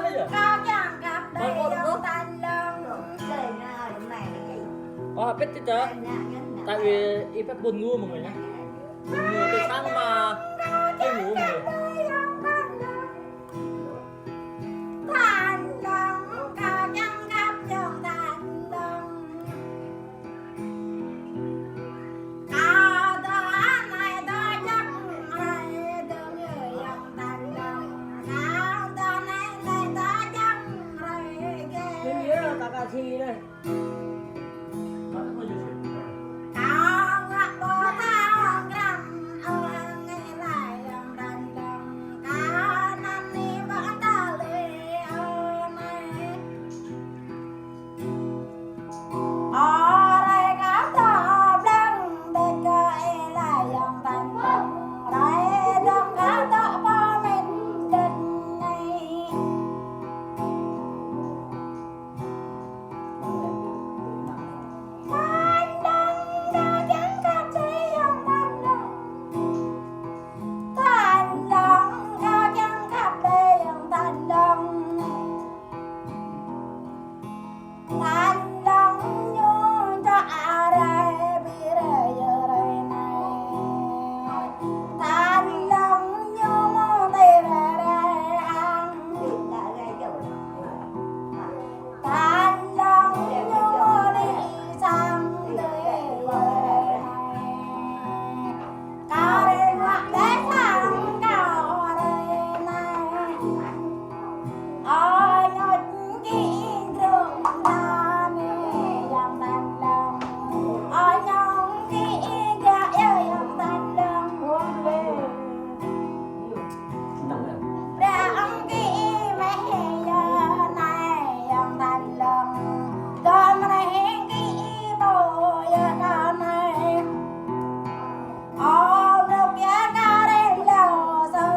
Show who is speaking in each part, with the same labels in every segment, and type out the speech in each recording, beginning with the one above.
Speaker 1: lên đấy nhỉ?
Speaker 2: Cao chẳng gặp đây
Speaker 1: Con
Speaker 2: đâu
Speaker 1: nước.
Speaker 2: tan lòng.
Speaker 3: Đời nào đúng này là vậy.
Speaker 1: Biết chứ chớ. Tại vì y phép buồn ngủ mọi người nhé. Buồn ngủ từ sáng mà chưa ngủ mọi người.
Speaker 2: Tan lòng cao chẳng gặp dòng tan lòng. Cao đó này đó chắc hay tương như dòng tan lòng. Cao đó này đó chắc hay ghê.
Speaker 3: Tôi nhớ là cả cà chi đây.
Speaker 2: Cao ngạc bó thao gặm ở ngay lại dòng tan lòng. Cao năn đi vẫn ta lệ ở này. Ở đây có tọp lăng để gọi là dòng tan lòng. Đây đông có tọp bó mình đất này. Tan lòng đã chẳng gặp thấy dòng tan lòng. Tan lòng đã chẳng gặp thấy dòng tan lòng. Tan lòng như ta đây bị rơi giờ đây này. Tan lòng như mô tê về đây ăn.
Speaker 3: Đã gây dầu.
Speaker 2: Tan lòng như mô đi sang đây giờ đây này. Cao đi ngoại để sang cao đây này. Ôi nhột kỹ rừng ta nè dòng tan lòng. Ôi nhung kỹ gã ơi dòng tan lòng. Ra ông kỹ mẹ giờ này dòng tan lòng. Con này kỹ bố giờ con này. Ôi lúc giá ca đến lâu sơ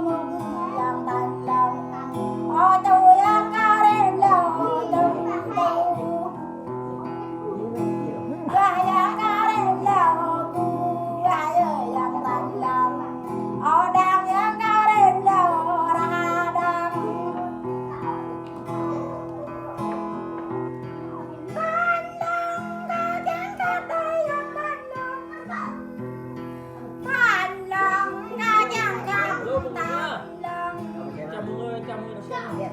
Speaker 2: mục dòng tan lòng. Ôi tôi giá ca đến lâu đúng đâu. Gà giá ca đến lâu cu gà ơi dòng tan lòng. Ôi đang giá ca đến lâu ra đang. Tan lòng ca chẳng gặp đây dòng tan lòng. Tan lòng ca chẳng gặp
Speaker 1: Hello mọi người nhá.
Speaker 2: tan lòng.
Speaker 1: Chào mọi người đã xem.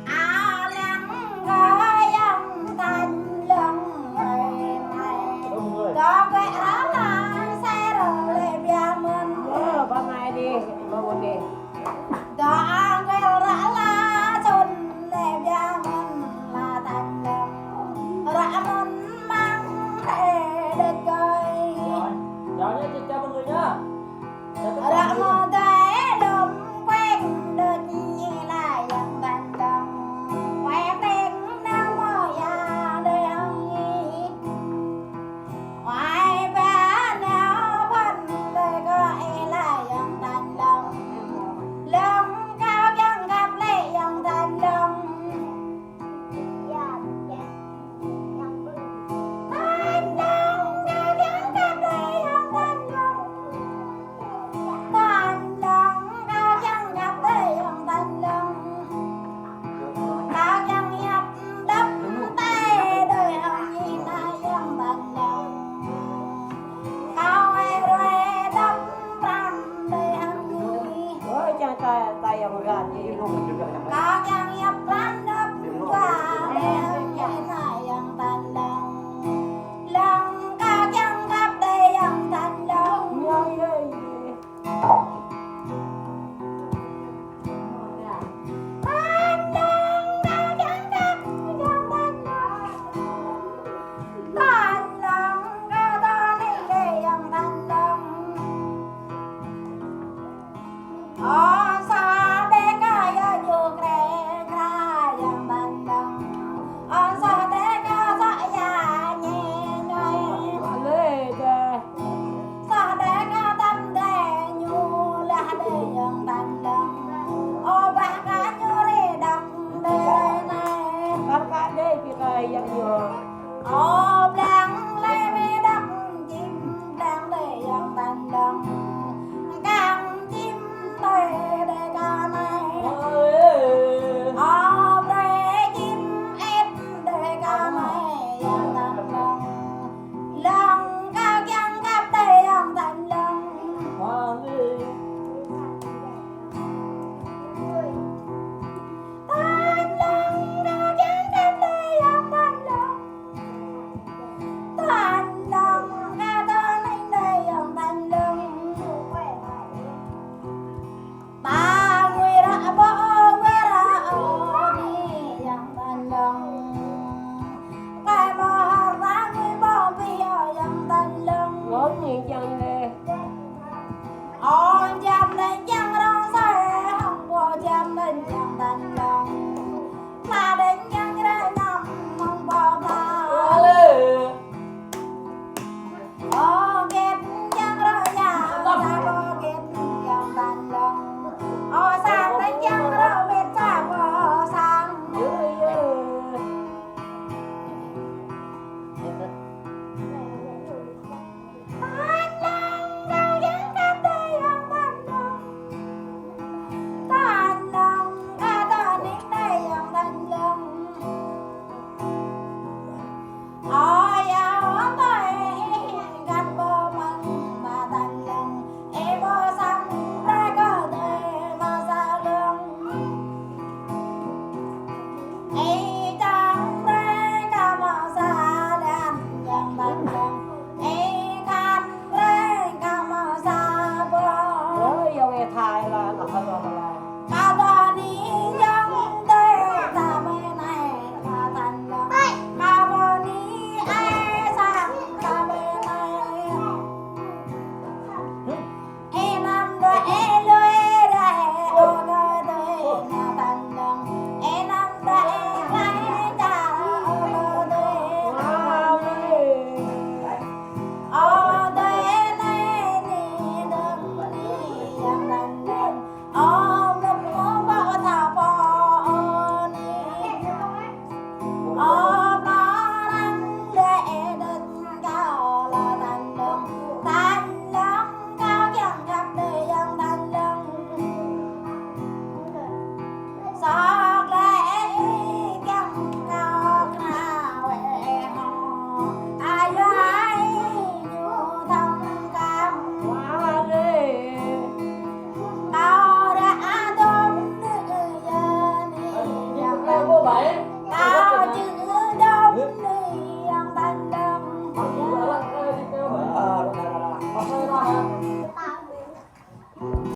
Speaker 2: Áo lăng gói dòng tan lòng này này.
Speaker 1: Hello mọi người.
Speaker 2: Có quẹ đó là xe rồi lên bia mân.
Speaker 3: Ba ngày đi, ba buồn đi.
Speaker 2: Có quẹ đó là chôn lên bia mân là tan lòng. Rã mân mang để được coi.
Speaker 1: Chào nhé, chào mọi người nhá. Chào tất cả
Speaker 2: Rã
Speaker 1: mọi người.
Speaker 2: mân thế đùm quen được như là dòng tan lòng. Quen tiếng nào mơ ya đời ông nhi. Ngoài bé nào phân đời gọi là dòng tan lòng. Lòng cao chẳng gặp lấy dòng tan lòng. Tan lòng cao chẳng gặp lấy dòng tan lòng. Tan lòng cao chẳng gặp lấy dòng tan lòng. Cao chẳng nhập đất tay đời ông nhìn ai dòng tan lòng. Cao ai rồi đắp ram đời ông nhìn.
Speaker 3: Ôi cha tay ông gan gì luôn.
Speaker 2: Cao